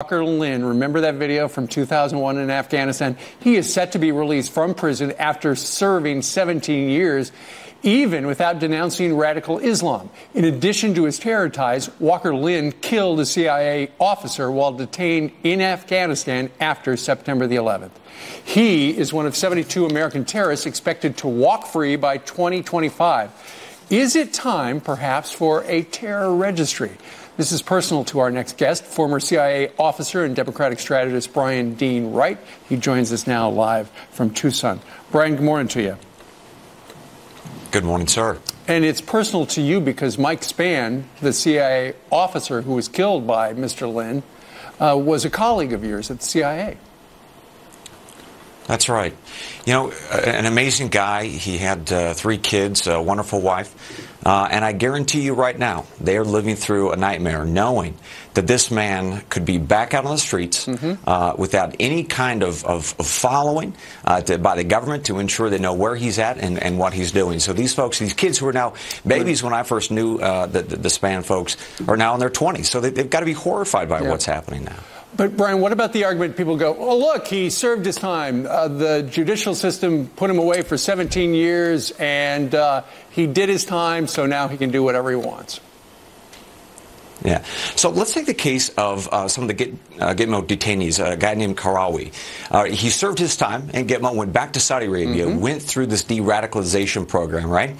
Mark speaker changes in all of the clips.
Speaker 1: Walker Lynn, remember that video from 2001 in Afghanistan? He is set to be released from prison after serving 17 years, even without denouncing radical Islam. In addition to his terror ties, Walker Lynn killed a CIA officer while detained in Afghanistan after September the 11th. He is one of 72 American terrorists expected to walk free by 2025. Is it time, perhaps, for a terror registry? This is personal to our next guest, former CIA officer and Democratic strategist Brian Dean Wright. He joins us now live from Tucson. Brian, good morning to you.
Speaker 2: Good morning, sir.
Speaker 1: And it's personal to you because Mike Spann, the CIA officer who was killed by Mr. Lynn, was a colleague of yours at the CIA.
Speaker 2: That's right. You know, an amazing guy. He had 3 kids, a wonderful wife. And I guarantee you right now, they are living through a nightmare knowing that this man could be back out on the streets without any kind of following by the government to ensure they know where he's at and what he's doing. So these folks, these kids who are now babies when I first knew the Spann folks, are now in their 20s. So they've got to be horrified by what's happening now.
Speaker 1: But, Brian, what about the argument people go, oh, look, he served his time. The judicial system put him away for 17 years, and he did his time, so now he can do whatever he wants.
Speaker 2: Yeah. So let's take the case of some of the Gitmo detainees, a guy named Karawi. He served his time, and Gitmo went back to Saudi Arabia, went through this de-radicalization program, right?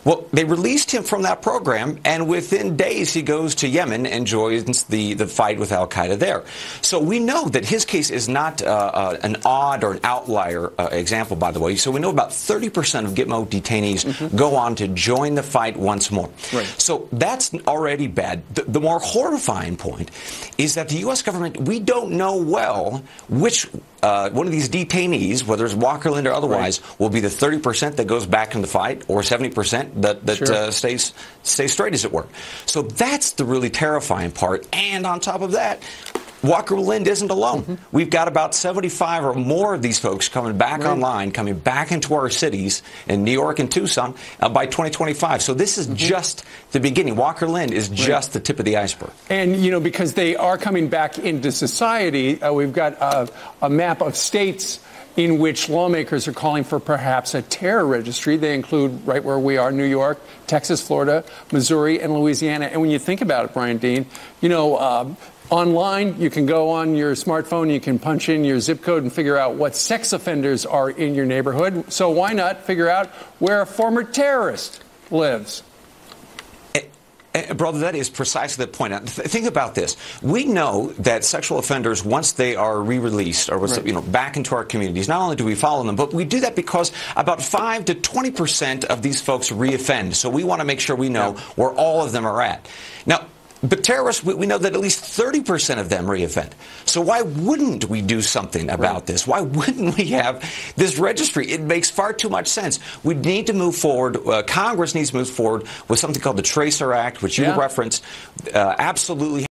Speaker 2: Well, they released him from that program, and within days he goes to Yemen and joins the fight with al-Qaeda there. So we know that his case is not an odd or an outlier example, by the way. So we know about 30% of Gitmo detainees go on to join the fight once more.
Speaker 1: Right.
Speaker 2: So that's already bad. The more horrifying point is that the U.S. government, we don't know well which one of these detainees, whether it's Walker Lynn or otherwise, will be the 30% that goes back in the fight or 70% that stays straight, as it were. So that's the really terrifying part. And on top of that, Walker Lynn isn't alone. We've got about 75 or more of these folks coming back online, coming back into our cities in New York and Tucson by 2025. So this is just the beginning. Walker Lynn is just the tip of the iceberg.
Speaker 1: And, you know, because they are coming back into society, we've got a map of states in which lawmakers are calling for perhaps a terror registry. They include right where we are, New York, Texas, Florida, Missouri, and Louisiana. And when you think about it, Brian Dean, you know, online, you can go on your smartphone, you can punch in your zip code and figure out what sex offenders are in your neighborhood. So why not figure out where a former terrorist lives?
Speaker 2: Brother, that is precisely the point. Think about this. We know that sexual offenders, once they are re-released or back into our communities, not only do we follow them, but we do that because about 5 to 20% of these folks re-offend. So we want to make sure we know where all of them are at. Now, but terrorists, we know that at least 30% of them re-offend. So why wouldn't we do something about this? Why wouldn't we have this registry? It makes far too much sense. We need to move forward. Congress needs to move forward with something called the Tracer Act, which you referenced. Absolutely.